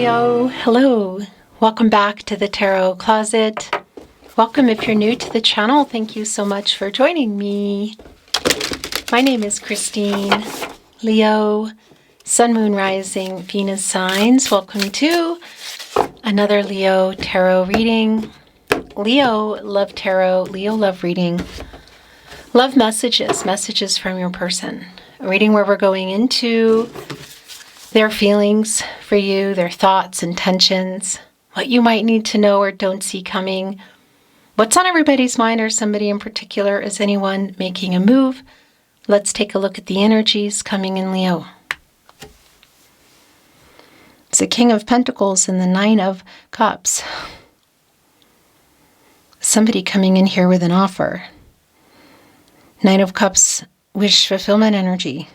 Leo. Hello. Welcome back to the Tarot Closet. Welcome if you're new to the channel. Thank you so much for joining me. My name is Christine. Leo, Sun, Moon, Rising, Venus signs. Welcome to another Leo Tarot reading. Leo Love Tarot, Leo Love Reading. Love messages from your person. A reading where we're going into their feelings for you, their thoughts, intentions, what you might need to know or don't see coming, what's on everybody's mind or somebody in particular. Is anyone making a move? Let's take a look at the energies coming in Leo. It's the King of Pentacles and the Nine of Cups. Somebody coming in here with an offer. Nine of Cups, wish fulfillment energy.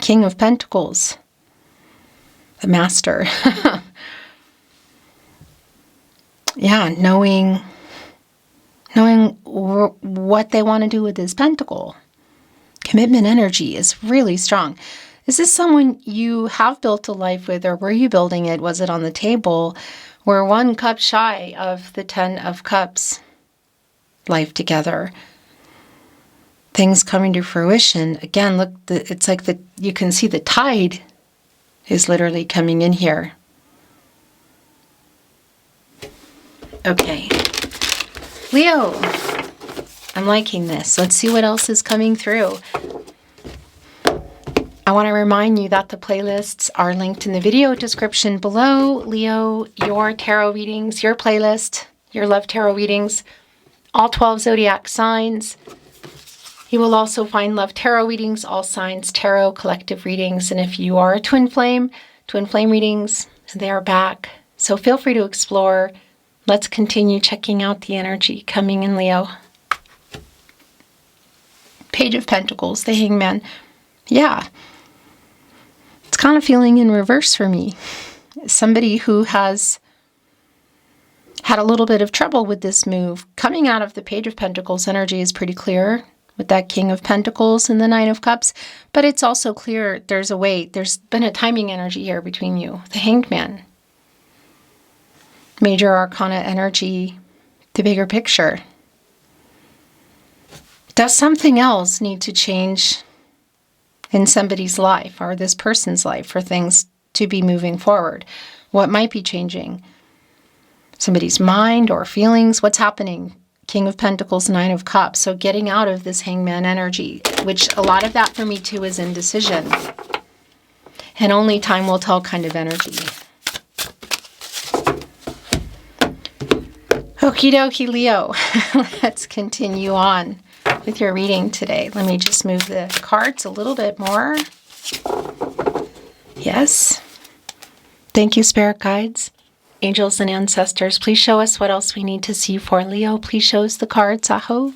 King of Pentacles, the Master. Yeah, knowing what they want to do with this pentacle. Commitment energy is really strong. Is this someone you have built a life with, or were you building it? Was it on the table? We're one cup shy of the 10 of Cups. Life together. Things coming to fruition. Again, look, it's like you can see the tide is literally coming in here. Okay. Leo, I'm liking this. Let's see what else is coming through. I want to remind you that the playlists are linked in the video description below. Leo, your tarot readings, your playlist, your love tarot readings, all 12 zodiac signs. You will also find love tarot readings, all signs tarot, collective readings, and if you are a twin flame readings, they are back. So feel free to explore. Let's continue checking out the energy coming in Leo. Page of Pentacles, the Hangman. Yeah. It's kind of feeling in reverse for me. Somebody who has had a little bit of trouble with this move. Coming out of the Page of Pentacles energy is pretty clear with that King of Pentacles and the Nine of Cups. But it's also clear there's a weight. There's been a timing energy here between you. The Hanged Man. Major Arcana energy. The bigger picture. Does something else need to change in somebody's life or this person's life for things to be moving forward? What might be changing? Somebody's mind or feelings? What's happening? King of Pentacles, Nine of Cups. So getting out of this Hangman energy, which a lot of that for me too is indecision. And only time will tell kind of energy. Okie dokie, Leo. Let's continue on with your reading today. Let me just move the cards a little bit more. Yes. Thank you, Spirit Guides, Angels, and Ancestors. Please show us what else we need to see for Leo. Please show us the cards. Aho.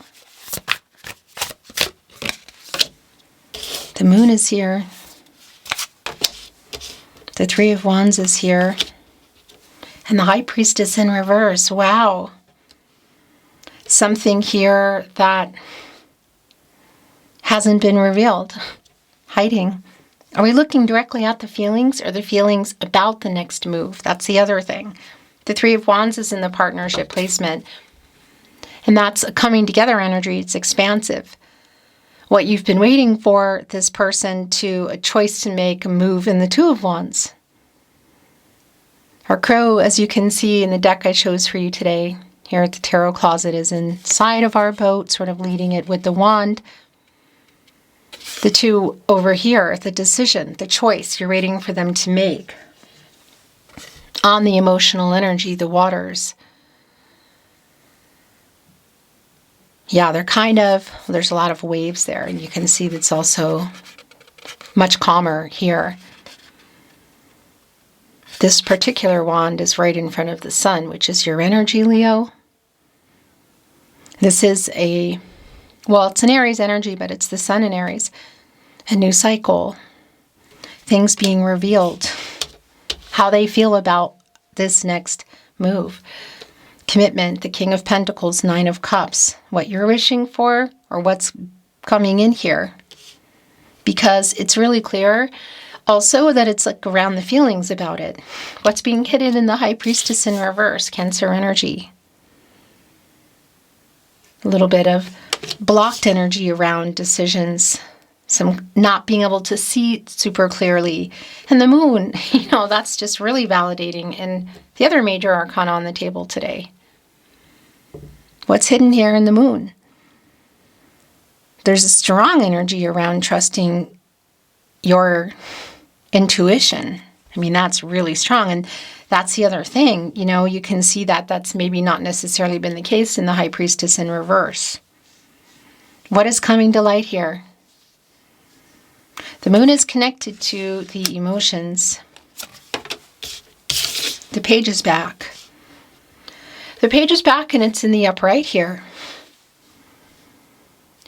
The Moon is here. The Three of Wands is here. And the High Priestess in reverse. Wow. Something here that hasn't been revealed. Hiding. Are we looking directly at the feelings or the feelings about the next move? That's the other thing. The Three of Wands is in the partnership placement. And that's a coming together energy. It's expansive. What you've been waiting for, this person to a choice to make, a move in the Two of Wands. Our crow, as you can see in the deck I chose for you today, here at the Tarot Closet, is inside of our boat, sort of leading it with the wand. The two over here, the decision, the choice you're waiting for them to make. On the emotional energy, the waters. Yeah, they're kind of, there's a lot of waves there, and you can see that's also much calmer here. This particular wand is right in front of the sun, which is your energy, Leo. This is it's an Aries energy, but it's the sun in Aries. A new cycle. Things being revealed. How they feel about this next move. Commitment, the King of Pentacles, Nine of Cups. What you're wishing for or what's coming in here. Because it's really clear Also that it's like around the feelings about it. What's being hidden in the High Priestess in reverse, Cancer energy. A little bit of blocked energy around decisions. Some not being able to see super clearly. And the Moon, that's just really validating. And the other major arcana on the table today. What's hidden here in the Moon? There's a strong energy around trusting your intuition. I mean, that's really strong. And that's the other thing. You can see that that's maybe not necessarily been the case in the High Priestess in reverse. What is coming to light here? The Moon is connected to the emotions. The Page is back. The Page is back and it's in the upright here.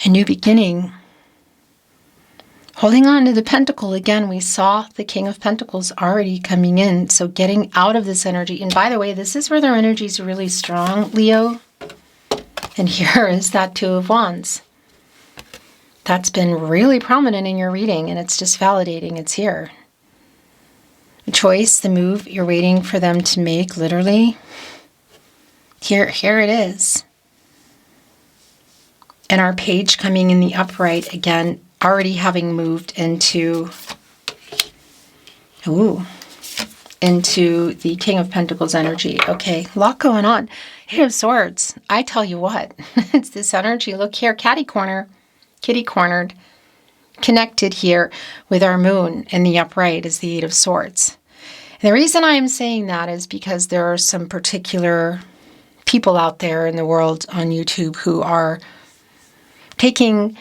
A new beginning. Holding on to the Pentacle again, we saw the King of Pentacles already coming in. So getting out of this energy. And by the way, this is where their energy is really strong, Leo. And here is that Two of Wands. That's been really prominent in your reading, and it's just validating it's here. The choice, the move you're waiting for them to make, literally. Here it is. And our Page coming in the upright again, already having moved into the King of Pentacles energy. Okay, a lot going on. Eight of Swords. I tell you what, it's this energy. Look here, kitty cornered, connected here with our Moon in the upright is the Eight of Swords. And the reason I am saying that is because there are some particular people out there in the world on YouTube who are taking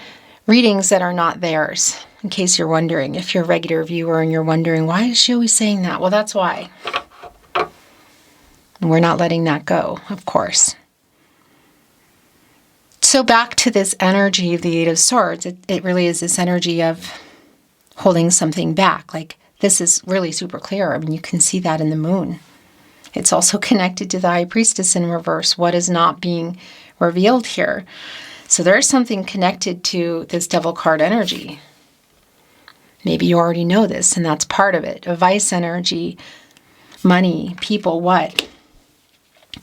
readings that are not theirs. In case you're wondering, if you're a regular viewer and you're wondering, why is she always saying that? Well, that's why. And we're not letting that go, of course. So back to this energy of the Eight of Swords, it really is this energy of holding something back. Like, this is really super clear. I mean, you can see that in the Moon. It's also connected to the High Priestess in reverse. What is not being revealed here? So there's something connected to this Devil card energy. Maybe you already know this, and that's part of it. A Vice energy, money, people, what?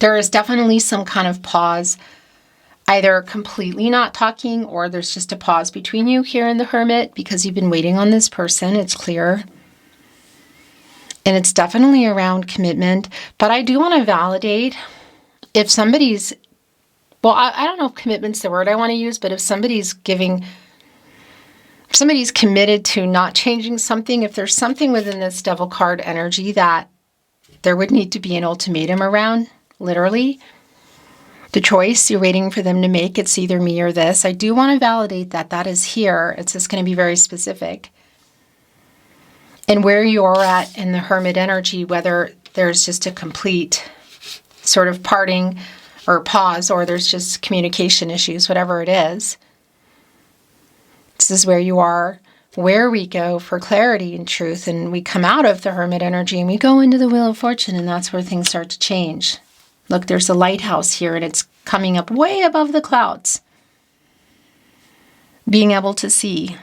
There is definitely some kind of pause, either completely not talking, or there's just a pause between you here in the Hermit because you've been waiting on this person. It's clear. And it's definitely around commitment. But I do want to validate if somebody's, well, I don't know if commitment's the word I want to use, but if somebody's committed to not changing something, if there's something within this Devil card energy that there would need to be an ultimatum around, literally, the choice you're waiting for them to make, it's either me or this. I do want to validate that that is here. It's just going to be very specific. And where you're at in the Hermit energy, whether there's just a complete sort of parting or pause, or there's just communication issues, whatever it is. This is where you are, where we go for clarity and truth. And we come out of the Hermit energy and we go into the Wheel of Fortune, and that's where things start to change. Look, there's a lighthouse here, and it's coming up way above the clouds. Being able to see,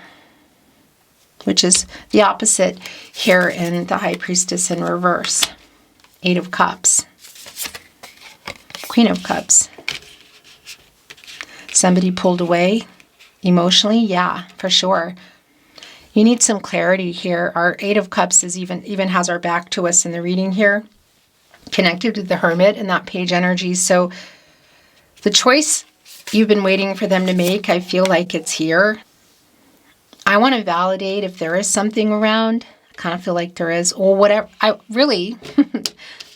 which is the opposite here in the High Priestess in reverse. Eight of Cups. Queen of Cups. Somebody pulled away emotionally? Yeah, for sure. You need some clarity here. Our Eight of Cups is even has our back to us in the reading here, connected to the Hermit and that Page energy. So the choice you've been waiting for them to make, I feel like it's here. I want to validate if there is something around. I kind of feel like there is, or whatever. I really,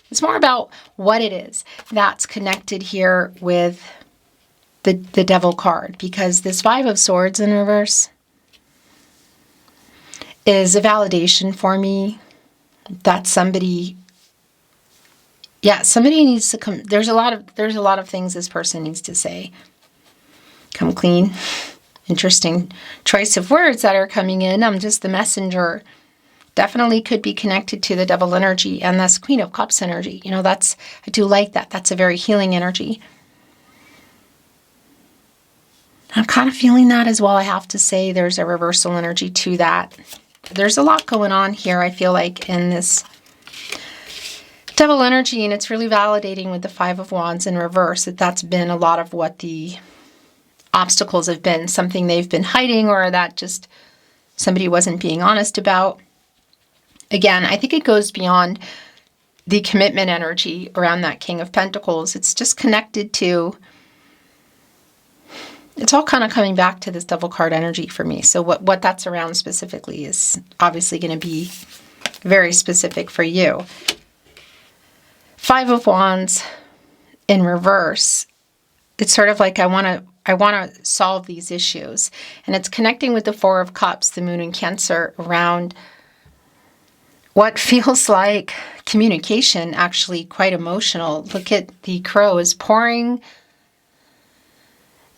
it's more about what it is that's connected here with the Devil card, because this Five of Swords in reverse is a validation for me that somebody needs to come. There's a lot of things this person needs to say. Come clean. Interesting choice of words that are coming in. I'm just the messenger. Definitely could be connected to the Devil energy and this Queen of Cups energy. I do like that. That's a very healing energy. I'm kind of feeling that as well. I have to say there's a reversal energy to that. there's a lot going on here, I feel like, in this Devil energy, and it's really validating with the Five of Wands in reverse that that's been a lot of what the obstacles have been, something they've been hiding or that just somebody wasn't being honest about. Again, I think it goes beyond the commitment energy around that King of Pentacles. It's just connected to, it's all kind of coming back to this Devil card energy for me. So what that's around specifically is obviously going to be very specific for you. Five of Wands in reverse. It's sort of like I want to solve these issues. And it's connecting with the Four of Cups, the Moon in Cancer, around what feels like communication, actually quite emotional. Look at the crow is pouring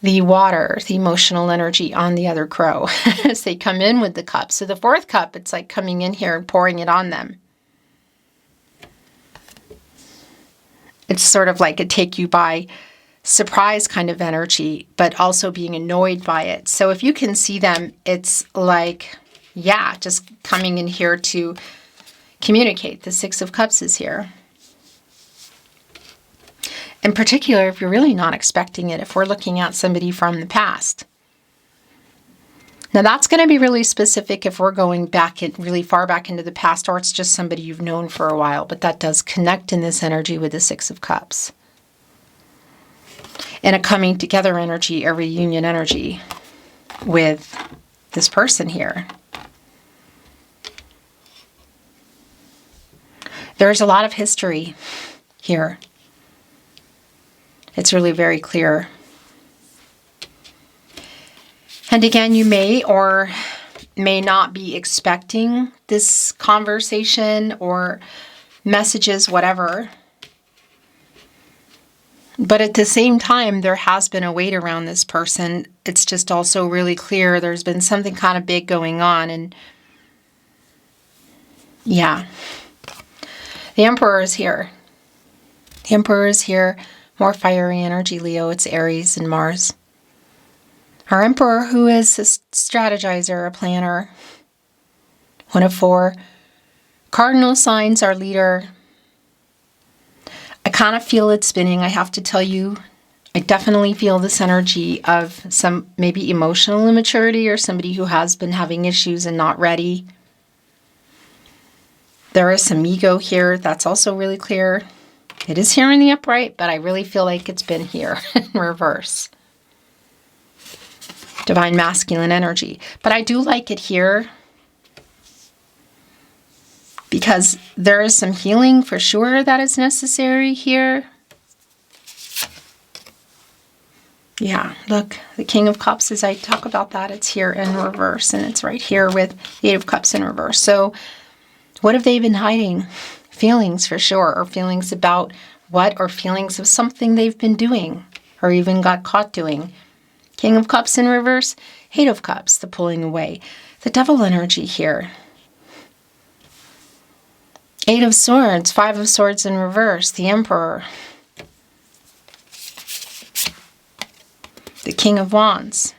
the water, the emotional energy on the other crow as they come in with the cup. So the fourth cup, it's like coming in here and pouring it on them. It's sort of like a take you by surprise kind of energy, but also being annoyed by it. So if you can see them, it's like, yeah, just coming in here to communicate. The Six of Cups is here. In particular, if you're really not expecting it, if we're looking at somebody from the past. Now that's going to be really specific if we're going back really far back into the past, or it's just somebody you've known for a while, but that does connect in this energy with the Six of Cups. And a coming together energy, a reunion energy with this person here. There's a lot of history here. It's really very clear. And again, you may or may not be expecting this conversation or messages, whatever. But at the same time, there has been a weight around this person. It's just also really clear there's been something kind of big going on. And yeah, the Emperor is here. The Emperor is here. More fiery energy, Leo. It's Aries and Mars. Our Emperor, who is a strategizer, a planner. One of four cardinal signs, our leader. I kind of feel it spinning, I have to tell you. I definitely feel this energy of some maybe emotional immaturity or somebody who has been having issues and not ready. There is some ego here. That's also really clear. It is here in the upright, but I really feel like it's been here in reverse. Divine masculine energy. But I do like it here because there is some healing for sure that is necessary here. Yeah, look, the King of Cups, as I talk about that, it's here in reverse, and it's right here with the Eight of Cups in reverse. So what have they been hiding? Feelings for sure, or feelings about what, or feelings of something they've been doing, or even got caught doing. King of Cups in reverse, Eight of Cups, the pulling away. The Devil energy here. Eight of Swords, Five of Swords in reverse, the Emperor. The King of Wands.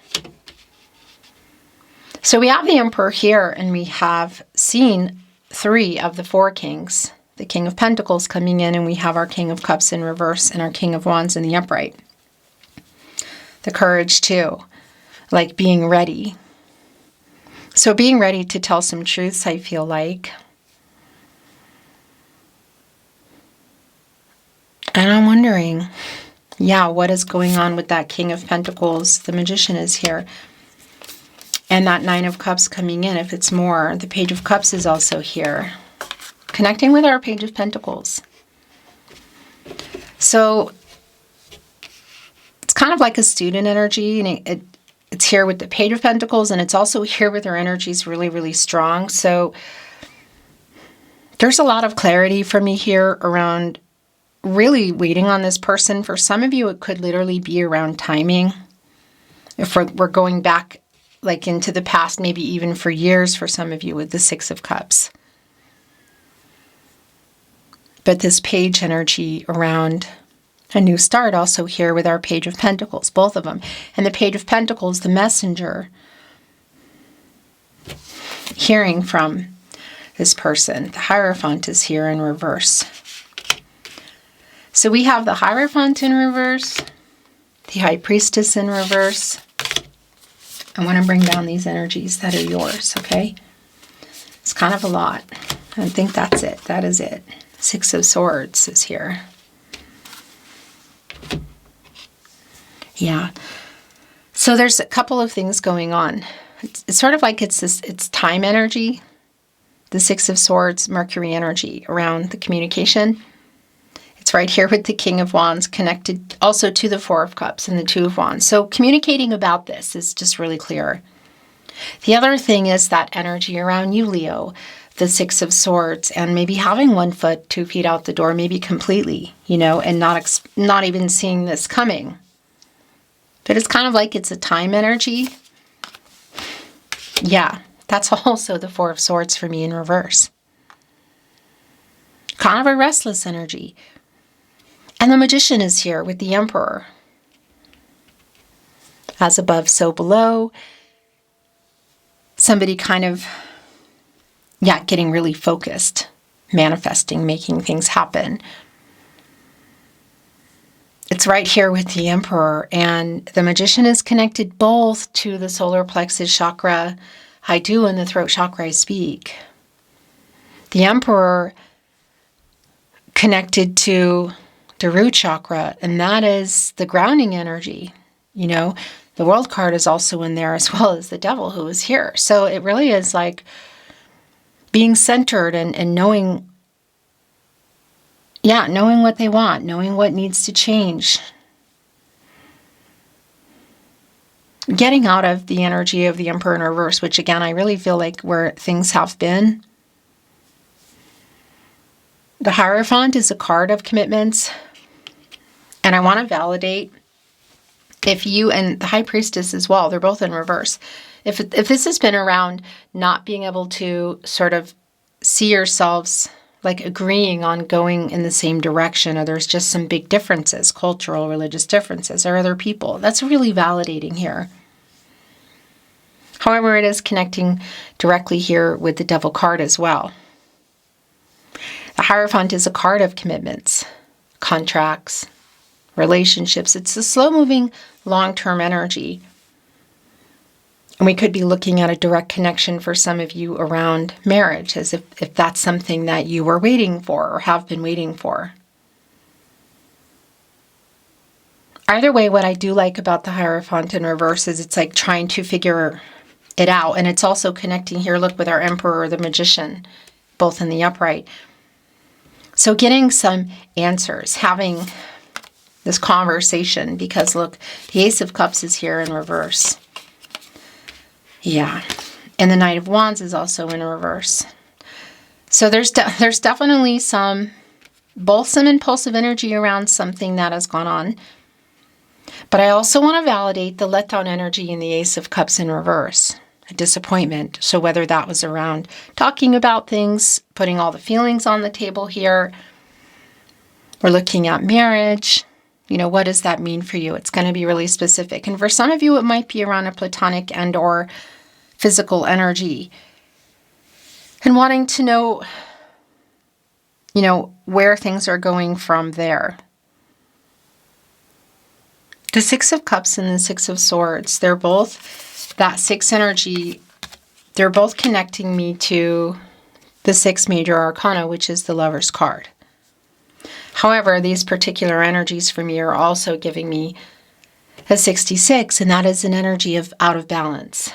So we have the Emperor here, and we have seen three of the four kings. The King of Pentacles coming in, and we have our King of Cups in reverse and our King of Wands in the upright. The courage too, like being ready. So being ready to tell some truths, I feel like. And I'm wondering, yeah, what is going on with that King of Pentacles? The Magician is here. And that Nine of Cups coming in, if it's more. The Page of Cups is also here. Connecting with our Page of Pentacles. So it's kind of like a student energy, and it's here with the Page of Pentacles, and it's also here with our energies really, really strong. So there's a lot of clarity for me here around really waiting on this person. For some of you, it could literally be around timing. If we're going back like into the past, maybe even for years for some of you with the Six of Cups. But this Page energy around a new start also here with our Page of Pentacles, both of them. And the Page of Pentacles, the messenger, hearing from this person. The Hierophant is here in reverse. So we have the Hierophant in reverse, the High Priestess in reverse. I want to bring down these energies that are yours, okay? It's kind of a lot. I think that's it. That is it. Six of Swords is here. Yeah. So there's a couple of things going on. It's sort of like it's time energy. The Six of Swords, Mercury energy around the communication. It's right here with the King of Wands connected also to the Four of Cups and the Two of Wands. So communicating about this is just really clear. The other thing is that energy around you, Leo, the Six of Swords, and maybe having 1 foot, 2 feet out the door, maybe completely, and not even seeing this coming. But it's kind of like it's a time energy. Yeah, that's also the Four of Swords for me in reverse. Kind of a restless energy. And the Magician is here with the Emperor. As above, so below. Somebody kind of, getting really focused, manifesting, making things happen. It's right here with the Emperor, and the Magician is connected both to the solar plexus chakra, I do, and the throat chakra, I speak. The Emperor connected to the root chakra, and that is the grounding energy. The World card is also in there, as well as the Devil, who is here. So it really is like being centered and knowing, knowing what they want, knowing what needs to change. Getting out of the energy of the Emperor in reverse, which again, I really feel like where things have been. The Hierophant is a card of commitments. And I want to validate if you, and the High Priestess as well, they're both in reverse. If this has been around not being able to sort of see yourselves like agreeing on going in the same direction, or there's just some big differences, cultural, religious differences, or other people, that's really validating here. However, it is connecting directly here with the Devil card as well. The Hierophant is a card of commitments, contracts, relationships. It's a slow-moving, long-term energy. And we could be looking at a direct connection for some of you around marriage, as if that's something that you were waiting for or have been waiting for. Either way, what I do like about the Hierophant in reverse is it's like trying to figure it out. And it's also connecting here, look, with our Emperor, the Magician, both in the upright. So getting some answers, having this conversation, because look, the Ace of Cups is here in reverse. Yeah. And the Knight of Wands is also in reverse. So there's definitely both some impulsive energy around something that has gone on. But I also want to validate the letdown energy in the Ace of Cups in reverse. A disappointment. So whether that was around talking about things, putting all the feelings on the table here, we're looking at marriage. What does that mean for you? It's going to be really specific. And for some of you, it might be around a platonic and or physical energy. And wanting to know, where things are going from there. The Six of Cups and the Six of Swords, they're both, that six energy, they're both connecting me to the six major arcana, which is the Lover's card. However, these particular energies for me are also giving me a 66, and that is an energy of out of balance.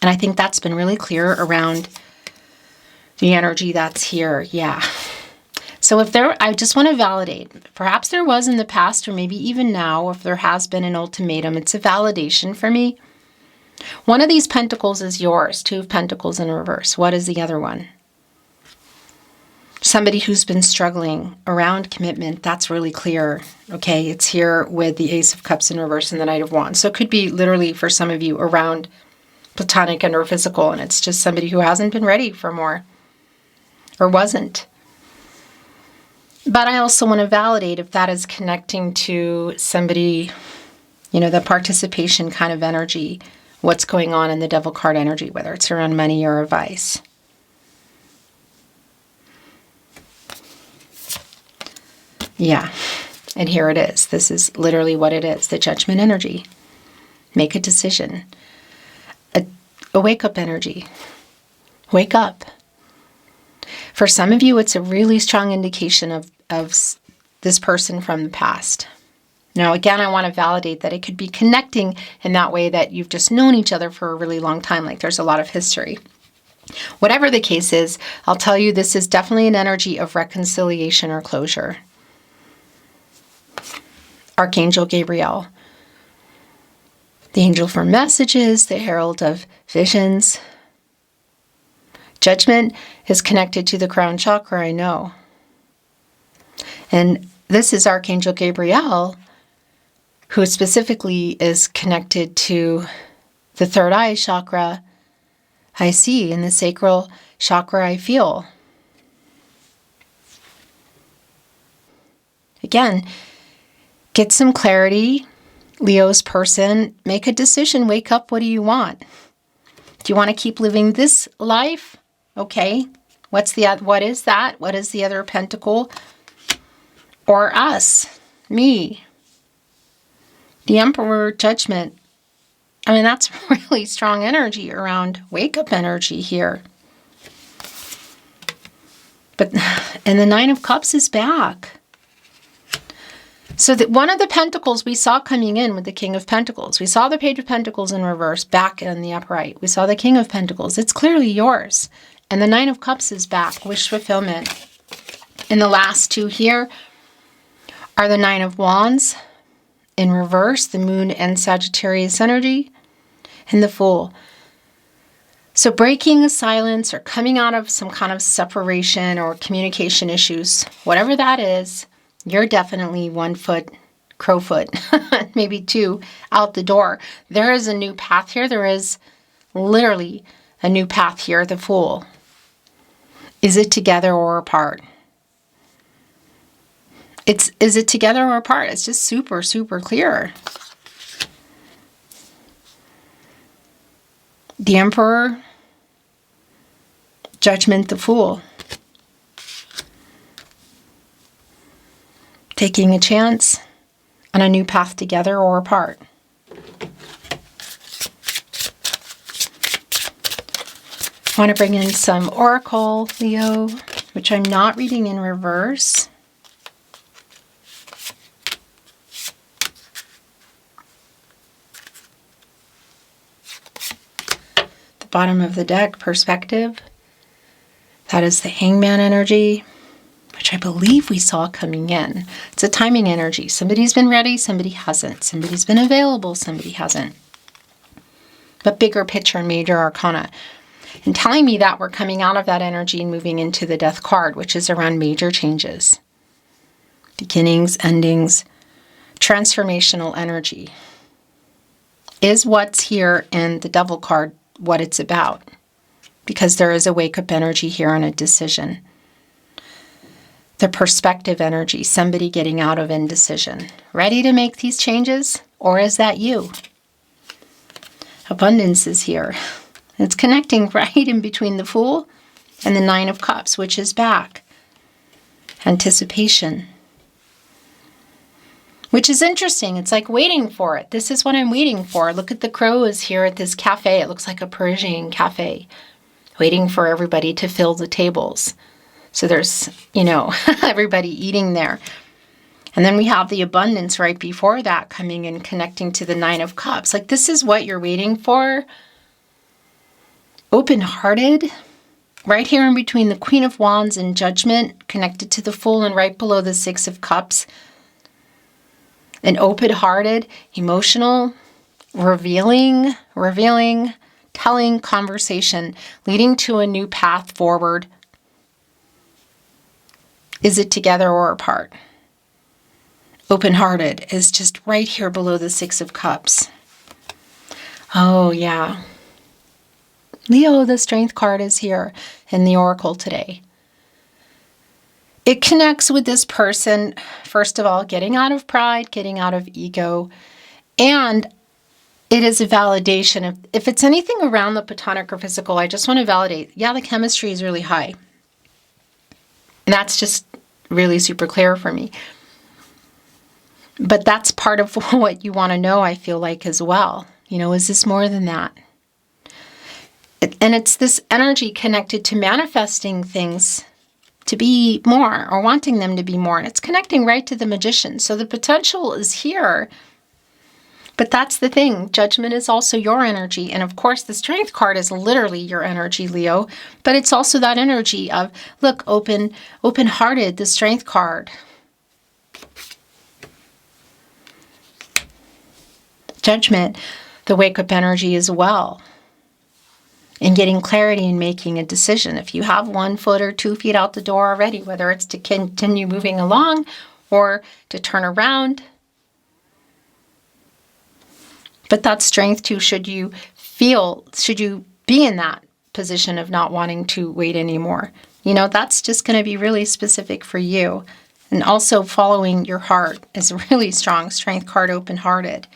And I think that's been really clear around the energy that's here. Yeah. So I just want to validate, perhaps there was in the past, or maybe even now, if there has been an ultimatum, it's a validation for me. One of these pentacles is yours, Two of Pentacles in reverse. What is the other one? Somebody who's been struggling around commitment, that's really clear. Okay, it's here with the Ace of Cups in reverse and the Knight of Wands. So it could be literally for some of you around platonic and or physical, and it's just somebody who hasn't been ready for more or wasn't. But I also want to validate if that is connecting to somebody, the participation kind of energy, what's going on in the Devil card energy, whether it's around money or advice. Yeah. And here it is. This is literally what it is. The Judgment energy. Make a decision. A wake-up energy. Wake up. For some of you, it's a really strong indication of this person from the past. Now, again, I want to validate that it could be connecting in that way that you've just known each other for a really long time, like there's a lot of history. Whatever the case is, I'll tell you this is definitely an energy of reconciliation or closure. Archangel Gabriel, the angel for messages, the herald of visions. Judgment is connected to the crown chakra, I know. And this is Archangel Gabriel, who specifically is connected to the third eye chakra, I see, and the sacral chakra, I feel. Again, get some clarity, Leo's person. Make a decision. Wake up. What do you want? Do you want to keep living this life? Okay. What is that? What is the other pentacle? Or us, me, the Emperor, Judgment. I mean, that's really strong energy around wake-up energy here. And the Nine of Cups is back. So that one of the pentacles we saw coming in with the King of Pentacles. We saw the Page of Pentacles in reverse, back in the upright. We saw the King of Pentacles. It's clearly yours. And the Nine of Cups is back, wish fulfillment. And the last two here are the Nine of Wands in reverse, the Moon and Sagittarius energy, and the Fool. So breaking a silence or coming out of some kind of separation or communication issues, whatever that is, you're definitely 1 foot, crowfoot, maybe 2 out the door. There is a new path here. There is literally a new path here, the Fool. Is it together or apart? Is it together or apart? It's just super, super clear. The Emperor, Judgment, the Fool. Taking a chance on a new path together or apart. I want to bring in some Oracle, Leo, which I'm not reading in reverse. Bottom of the deck, Perspective. That is the Hangman energy, which I believe we saw coming in. It's a timing energy. Somebody's been ready, somebody hasn't. Somebody's been available, somebody hasn't. But bigger picture, major arcana. And telling me that we're coming out of that energy and moving into the Death card, which is around major changes. Beginnings, endings, transformational energy. Is what's here in the Devil card what it's about, because there is a wake-up energy here and a decision. The Perspective energy, somebody getting out of indecision. Ready to make these changes? Or is that you? Abundance is here. It's connecting right in between the Fool and the Nine of Cups, which is back. Anticipation. Which is interesting. It's like waiting for it. This is what I'm waiting for. Look at the crows here at this cafe. It looks like a Parisian cafe. Waiting for everybody to fill the tables. So there's, everybody eating there. And then we have the abundance right before that coming and connecting to the Nine of Cups. Like this is what you're waiting for. Open-hearted. Right here in between the Queen of Wands and Judgment, connected to the Fool and right below the Six of Cups. An open-hearted, emotional, revealing, telling conversation, leading to a new path forward. Is it together or apart? Open-hearted is just right here below the Six of Cups. Oh, yeah. Leo, the Strength card is here in the Oracle today. It connects with this person, first of all, getting out of pride, getting out of ego, and it is a validation. If it's anything around the platonic or physical, I just want to validate, yeah, the chemistry is really high. And that's just really super clear for me. But that's part of what you want to know, I feel like, as well. Is this more than that? And it's this energy connected to manifesting things to be more, or wanting them to be more. And it's connecting right to the Magician. So the potential is here. But that's the thing. Judgment is also your energy. And of course, the Strength card is literally your energy, Leo. But it's also that energy of, look, open-hearted, the Strength card. Judgment, the wake-up energy as well. And getting clarity and making a decision. If you have 1 foot or 2 feet out the door already, whether it's to continue moving along or to turn around. But that's strength too. Should you be in that position of not wanting to wait anymore? That's just going to be really specific for you. And also following your heart is really strong. Strength card, open-hearted.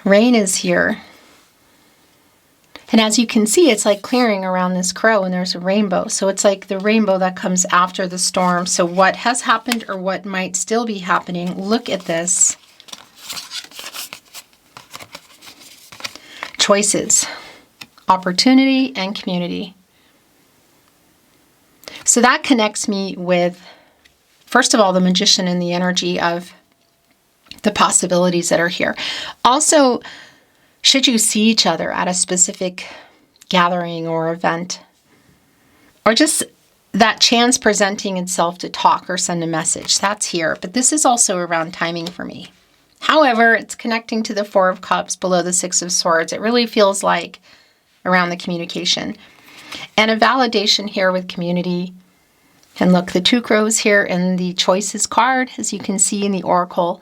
Rain is here. And as you can see, it's like clearing around this crow and there's a rainbow. So it's like the rainbow that comes after the storm. So what has happened or what might still be happening, look at this. Choices, opportunity, and community. So that connects me with, first of all, the Magician and the energy of the possibilities that are here. Also, should you see each other at a specific gathering or event, or just that chance presenting itself to talk or send a message, that's here. But this is also around timing for me. However, it's connecting to the 4 of Cups below the 6 of Swords. It really feels like around the communication. And a validation here with community. And look, the 2 crows here in the Choices card, as you can see in the Oracle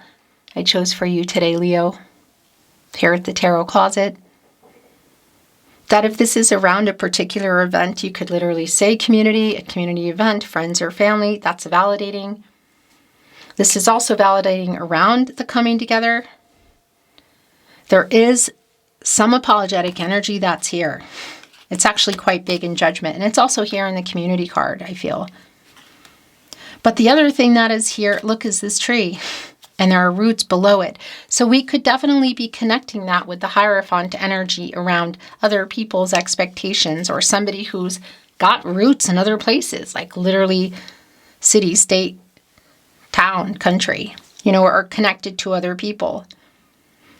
I chose for you today, Leo, here at the Tarot Closet. That if this is around a particular event, you could literally say community, a community event, friends or family. That's validating. This is also validating around the coming together. There is some apologetic energy that's here. It's actually quite big in Judgment. And it's also here in the community card, I feel. But the other thing that is here, look, is this tree. And there are roots below it. So we could definitely be connecting that with the Hierophant energy around other people's expectations, or somebody who's got roots in other places, like literally city, state, town, country, or connected to other people.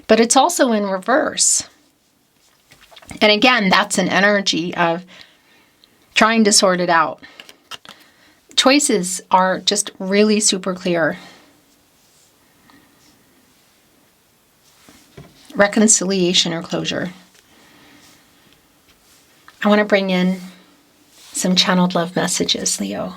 But it's also in reverse. And again, that's an energy of trying to sort it out. Choices are just really super clear. Reconciliation or closure. I want to bring in some channeled love messages, Leo.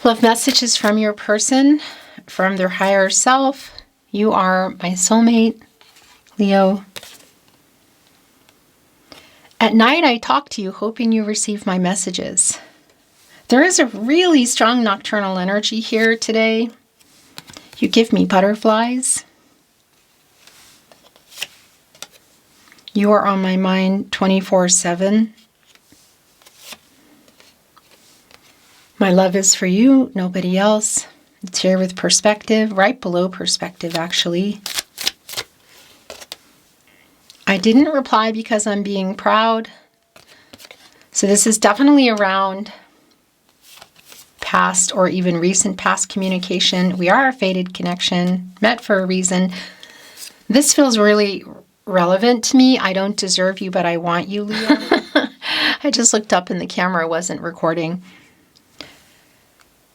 Love messages from your person, from their higher self. You are my soulmate, Leo. At night, I talk to you, hoping you receive my messages. There is a really strong nocturnal energy here today. You give me butterflies. You are on my mind 24/7. My love is for you, nobody else. It's here with perspective, right below perspective, actually. I didn't reply because I'm being proud. So this is definitely around past or even recent past communication. We are a fated connection, met for a reason. This feels really relevant to me. I don't deserve you, but I want you, Leo. I just looked up and the camera wasn't recording.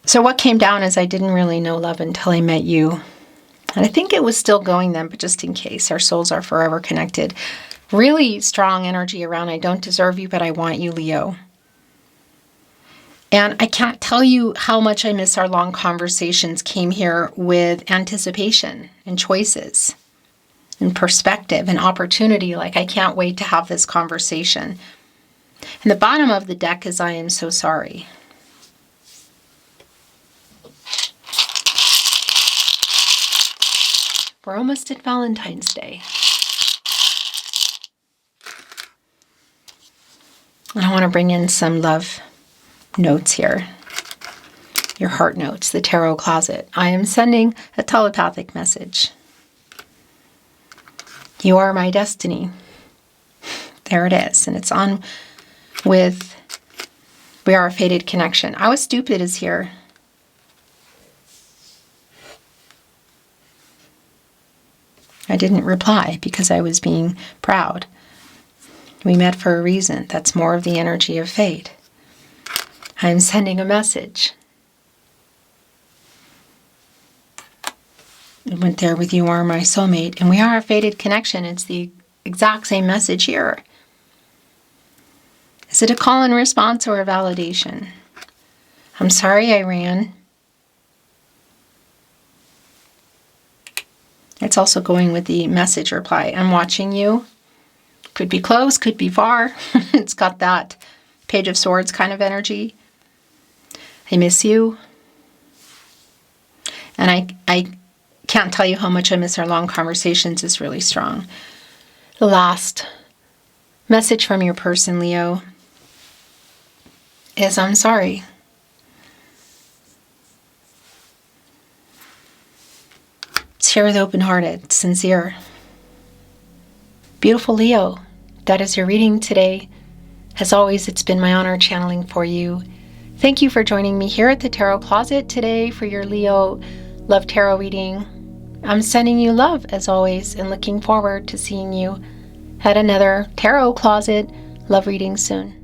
So what came down is I didn't really know love until I met you. And I think it was still going then, but just in case, our souls are forever connected. Really strong energy around I don't deserve you, but I want you, Leo. And I can't tell you how much I miss our long conversations came here with anticipation and choices and perspective and opportunity. Like, I can't wait to have this conversation. And the bottom of the deck is I am so sorry. We're almost at Valentine's Day. And I want to bring in some love notes here. Your heart notes, the tarot closet. I am sending a telepathic message. You are my destiny. There it is. And it's on with We Are a Fated Connection. I Was Stupid is here. I didn't reply because I was being proud. We met for a reason. That's more of the energy of fate. I'm sending a message. It went there with You Are My Soulmate, and we are a fated connection. It's the exact same message here. Is it a call and response or a validation? I'm sorry I ran. It's also going with the message reply. I'm watching you. Could be close, could be far. It's got that Page of Swords kind of energy. I miss you. And I can't tell you how much I miss our long conversations is really strong. The last message from your person, Leo, is I'm sorry. Share with open-hearted, sincere. Beautiful Leo, that is your reading today. As always, it's been my honor channeling for you. Thank you for joining me here at the Tarot Closet today for your Leo Love Tarot reading. I'm sending you love as always and looking forward to seeing you at another Tarot Closet love reading soon.